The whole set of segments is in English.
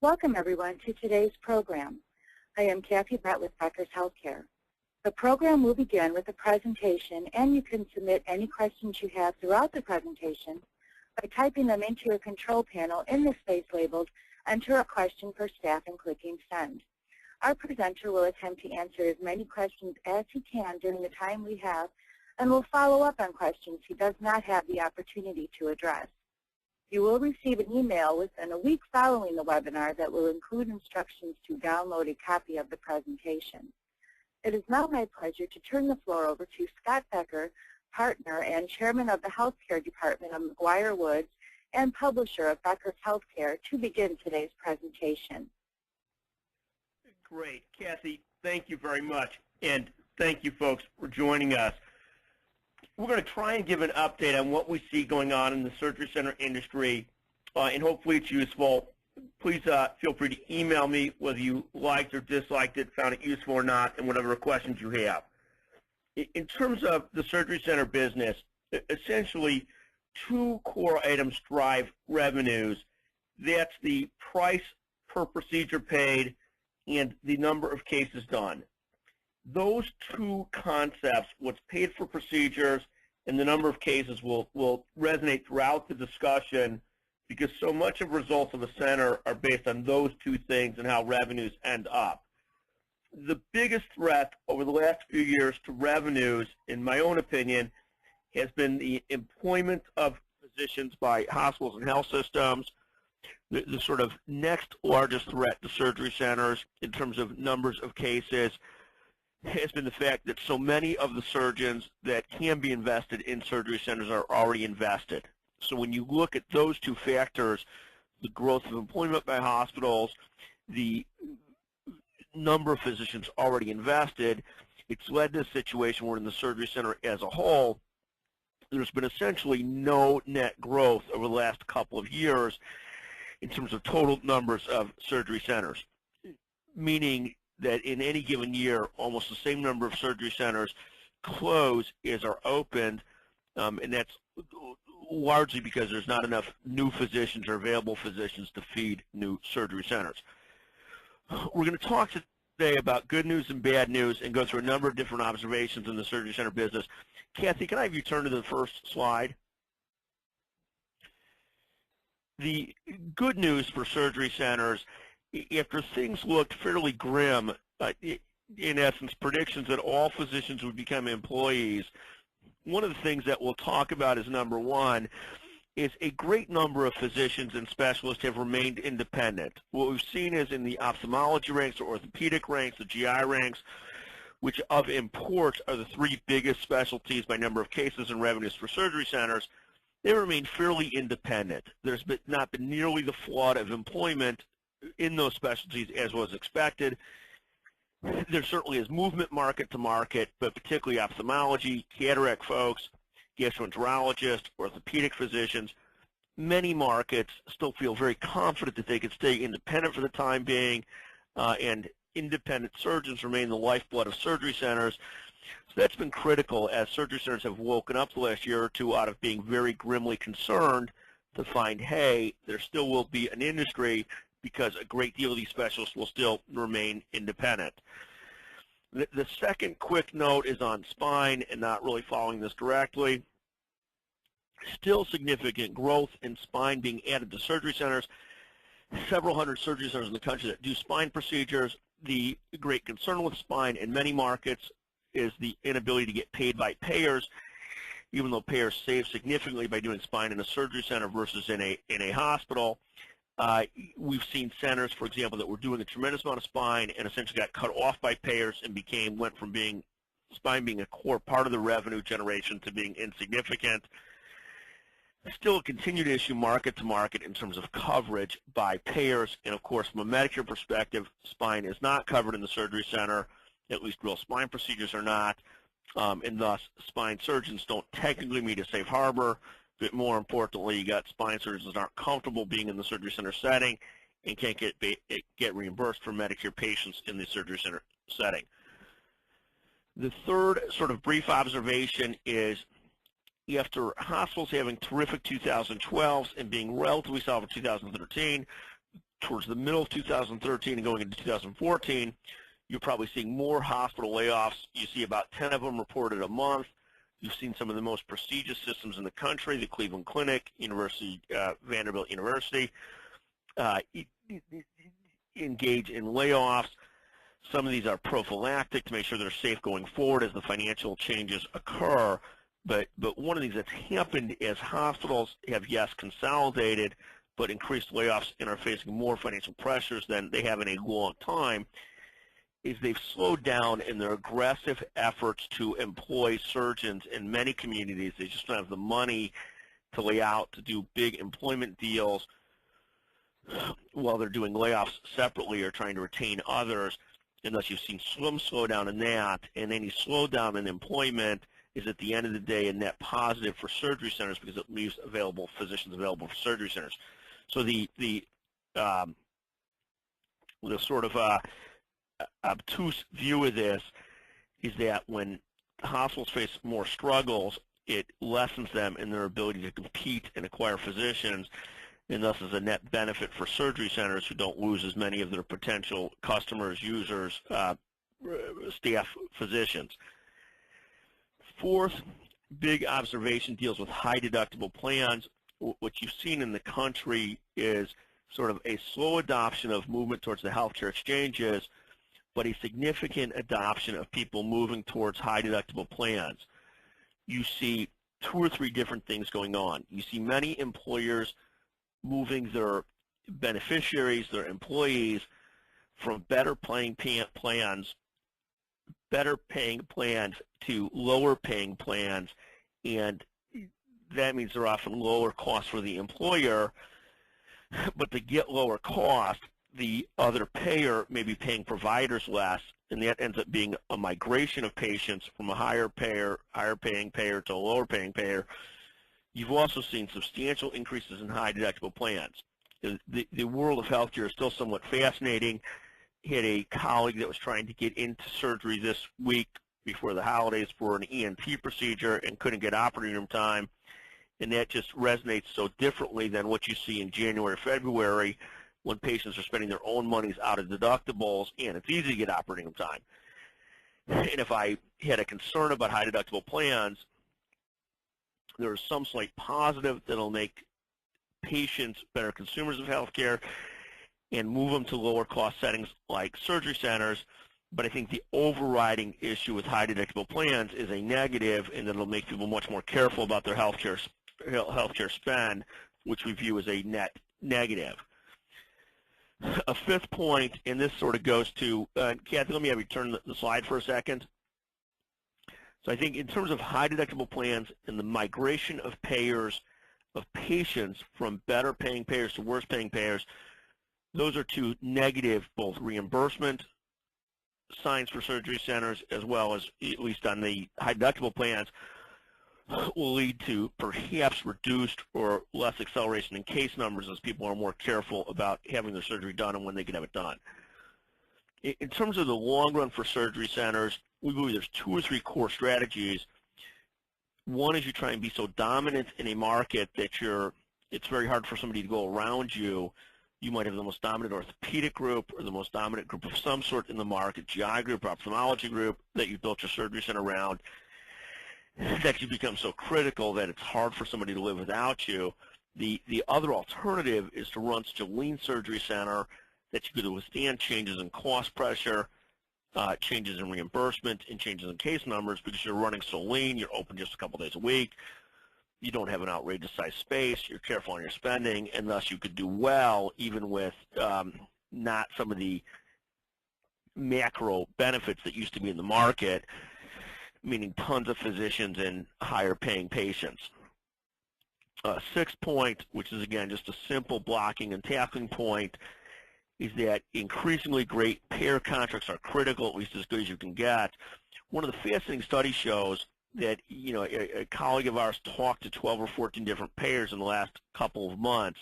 Welcome, everyone, to today's program. I am Kathy Brett with Becker's Healthcare. The program will begin with a presentation, and you can submit any questions you have throughout the presentation by typing them into your control panel in the space labeled Enter a Question for Staff and clicking Send. Our presenter will attempt to answer as many questions as he can during the time we have, and will follow up on questions he does not have the opportunity to address. You will receive an email within a week following the webinar that will include instructions to download a copy of the presentation. It is now my pleasure to turn the floor over to Scott Becker, partner and chairman of the Healthcare Department of McGuireWoods and publisher of Becker's Healthcare, to begin today's presentation. Great. Kathy, thank you very much, and thank you folks for joining us. We're going to try and give an update on what we see going on in the surgery center industry, and hopefully it's useful. Please feel free to email me whether you liked or disliked it, found it useful or not, and whatever questions you have. In terms of the surgery center business, essentially two core items drive revenues. That's the price per procedure paid and the number of cases done. Those two concepts, what's paid for procedures and the number of cases, will resonate throughout the discussion, because so much of results of a center are based on those two things and how revenues end up. The biggest threat over the last few years to revenues, in my own opinion, has been the employment of physicians by hospitals and health systems. The sort of next largest threat to surgery centers in terms of numbers of cases has been the fact that so many of the surgeons that can be invested in surgery centers are already invested. So when you look at those two factors, the growth of employment by hospitals, the number of physicians already invested, it's led to a situation where in the surgery center as a whole, there's been essentially no net growth over the last couple of years in terms of total numbers of surgery centers, meaning that in any given year, almost the same number of surgery centers close as are opened, and that's largely because there's not enough new physicians or available physicians to feed new surgery centers. We're going to talk today about good news and bad news and go through a number of different observations in the surgery center business. Kathy, can I have you turn to the first slide? The good news for surgery centers, after things looked fairly grim, in essence, predictions that all physicians would become employees, one of the things that we'll talk about is, number one, is a great number of physicians and specialists have remained independent. What we've seen is in the ophthalmology ranks, the orthopedic ranks, the GI ranks, which of import are the three biggest specialties by number of cases and revenues for surgery centers, they remain fairly independent. There's not been nearly the flood of employment in those specialties as was expected. There certainly is movement market to market, but particularly ophthalmology, cataract folks, gastroenterologists, orthopedic physicians, many markets still feel very confident that they can stay independent for the time being, and independent surgeons remain the lifeblood of surgery centers. So that's been critical as surgery centers have woken up the last year or two out of being very grimly concerned to find, hey, there still will be an industry because a great deal of these specialists will still remain independent. The second quick note is on spine, and not really following this directly. Still significant growth in spine being added to surgery centers. Several hundred surgery centers in the country that do spine procedures. The great concern with spine in many markets is the inability to get paid by payers, even though payers save significantly by doing spine in a surgery center versus in a hospital. We've seen centers, for example, that were doing a tremendous amount of spine and essentially got cut off by payers and went from spine being a core part of the revenue generation to being insignificant. Still a continued issue market to market in terms of coverage by payers, and of course from a Medicare perspective, spine is not covered in the surgery center, at least real spine procedures are not, and thus spine surgeons don't technically meet a safe harbor. But more importantly, you got spine surgeons that aren't comfortable being in the surgery center setting and can't get reimbursed for Medicare patients in the surgery center setting. The third sort of brief observation is, after hospitals having terrific 2012s and being relatively solid in 2013, towards the middle of 2013 and going into 2014, you're probably seeing more hospital layoffs. You see about 10 of them reported a month. You've seen some of the most prestigious systems in the country, the Cleveland Clinic, Vanderbilt University, engage in layoffs. Some of these are prophylactic to make sure they're safe going forward as the financial changes occur. But one of the things that's happened as hospitals have, yes, consolidated, but increased layoffs and are facing more financial pressures than they have in a long time, is they've slowed down in their aggressive efforts to employ surgeons in many communities. They just don't have the money to lay out to do big employment deals while they're doing layoffs separately or trying to retain others, unless you've seen some slowdown in that. And any slowdown in employment is at the end of the day a net positive for surgery centers because it leaves physicians available for surgery centers. So the sort of obtuse view of this is that when hospitals face more struggles, it lessens them in their ability to compete and acquire physicians, and thus is a net benefit for surgery centers who don't lose as many of their potential customers, users, staff, physicians. Fourth big observation deals with high deductible plans. What you've seen in the country is sort of a slow adoption of movement towards the healthcare exchanges, but a significant adoption of people moving towards high deductible plans. You see 2 or 3 different things going on. You see many employers moving their beneficiaries, their employees, from better paying plans to lower paying plans, and that means they're often lower cost for the employer, but to get lower cost, the other payer may be paying providers less, and that ends up being a migration of patients from a higher paying payer to a lower paying payer. You've also seen substantial increases in high deductible plans. The world of healthcare is still somewhat fascinating. Had a colleague that was trying to get into surgery this week before the holidays for an ENT procedure and couldn't get operating room time, and that just resonates so differently than what you see in January, February, when patients are spending their own monies out of deductibles, and it's easy to get operating room time. And if I had a concern about high deductible plans, there's some slight positive that'll make patients better consumers of healthcare and move them to lower cost settings like surgery centers. But I think the overriding issue with high deductible plans is a negative, and that it'll make people much more careful about their healthcare spend, which we view as a net negative. A fifth point, and this sort of goes to, Kathy, let me have you turn the slide for a second. So I think in terms of high deductible plans and the migration of patients from better paying payers to worse paying payers, those are 2 negative, both reimbursement signs for surgery centers as well as, at least on the high deductible plans, will lead to perhaps reduced or less acceleration in case numbers as people are more careful about having their surgery done and when they can have it done. In terms of the long run for surgery centers, we believe there's 2 or 3 core strategies. One is you try and be so dominant in a market that it's very hard for somebody to go around you. You might have the most dominant orthopedic group or the most dominant group of some sort in the market, GI group, ophthalmology group, that you built your surgery center around, that you become so critical that it's hard for somebody to live without you. The other alternative is to run such a lean surgery center that you could withstand changes in cost pressure, changes in reimbursement, and changes in case numbers because you're running so lean, you're open just a couple days a week, you don't have an outrageous size space, you're careful on your spending, and thus you could do well even with not some of the macro benefits that used to be in the market, meaning tons of physicians and higher paying patients. Sixth point, which is again just a simple blocking and tackling point, is that increasingly great payer contracts are critical, at least as good as you can get. One of the fascinating studies shows that, a colleague of ours talked to 12 or 14 different payers in the last couple of months,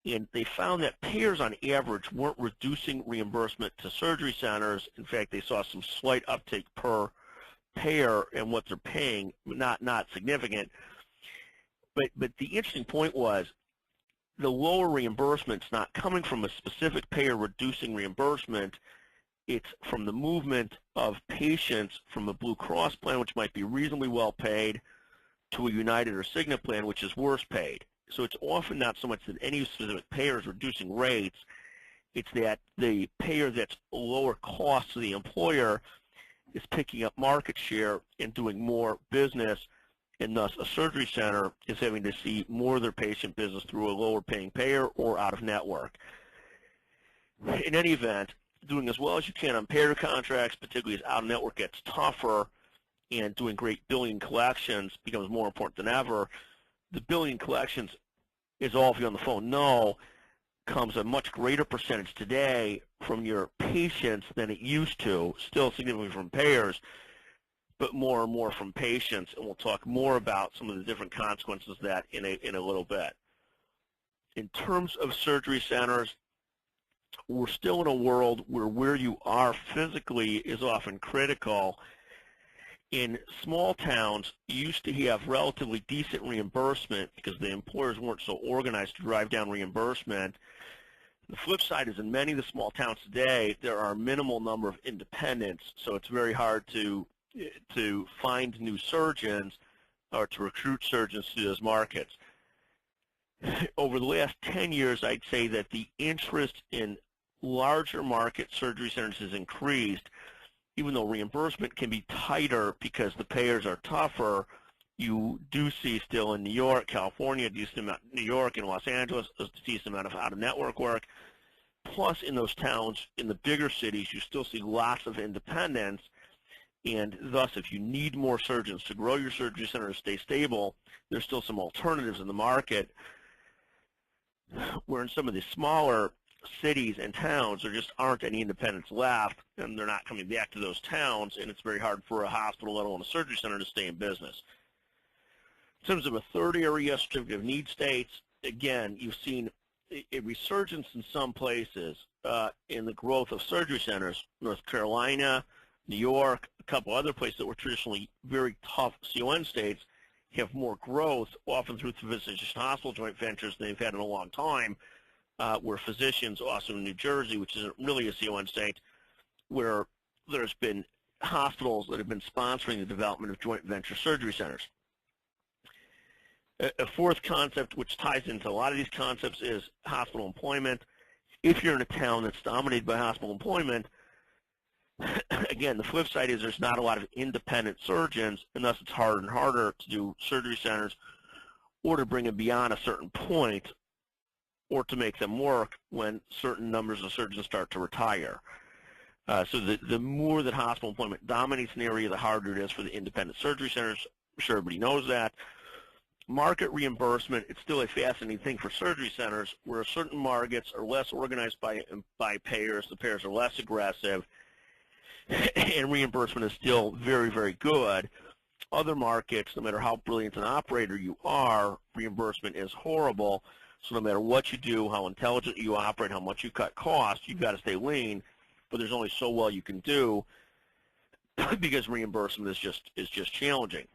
and they found that payers on average weren't reducing reimbursement to surgery centers. In fact, they saw some slight uptake per payer and what they're paying, not significant. But the interesting point was the lower reimbursement's not coming from a specific payer reducing reimbursement. It's from the movement of patients from a Blue Cross plan, which might be reasonably well paid, to a United or Cigna plan, which is worse paid. So it's often not so much that any specific payer is reducing rates, it's that the payer that's lower cost to the employer is picking up market share and doing more business, and thus a surgery center is having to see more of their patient business through a lower paying payer or out of network. In any event, doing as well as you can on payer contracts, particularly as out of network gets tougher and doing great billing collections becomes more important than ever. The billing collections, as all of you on the phone know, comes a much greater percentage today from your patients than it used to, still significantly from payers, but more and more from patients, and we'll talk more about some of the different consequences of that in a little bit. In terms of surgery centers, we're still in a world where you are physically is often critical. In small towns, you used to have relatively decent reimbursement because the employers weren't so organized to drive down reimbursement. The flip side is in many of the small towns today, there are a minimal number of independents, so it's very hard to find new surgeons or to recruit surgeons to those markets. Over the last 10 years, I'd say that the interest in larger market surgery centers has increased. Even though reimbursement can be tighter because the payers are tougher, you do see still in New York, California, a decent amount, New York and Los Angeles, a decent amount of out-of-network work. Plus, in those towns, in the bigger cities, you still see lots of independents. And thus, if you need more surgeons to grow your surgery center to stay stable, there's still some alternatives in the market. Where in some of the smaller cities and towns, there just aren't any independents left, and they're not coming back to those towns, and it's very hard for a hospital, let alone a surgery center, to stay in business. In terms of a third area, certificate of need states, again, you've seen a resurgence in some places in the growth of surgery centers. North Carolina, New York, a couple other places that were traditionally very tough CON states have more growth, often through physician hospital joint ventures than they've had in a long time, where physicians, also in New Jersey, which isn't really a CON state, where there's been hospitals that have been sponsoring the development of joint venture surgery centers. A fourth concept, which ties into a lot of these concepts, is hospital employment. If you're in a town that's dominated by hospital employment, again, the flip side is there's not a lot of independent surgeons, and thus it's harder and harder to do surgery centers or to bring them beyond a certain point or to make them work when certain numbers of surgeons start to retire. So the more that hospital employment dominates an area, the harder it is for the independent surgery centers. I'm sure everybody knows that. Market reimbursement, it's still a fascinating thing for surgery centers where certain markets are less organized by payers, the payers are less aggressive, and reimbursement is still very, very good. Other markets, no matter how brilliant an operator you are, reimbursement is horrible. So no matter what you do, how intelligent you operate, how much you cut costs, you've got to stay lean, but there's only so well you can do because reimbursement is just challenging.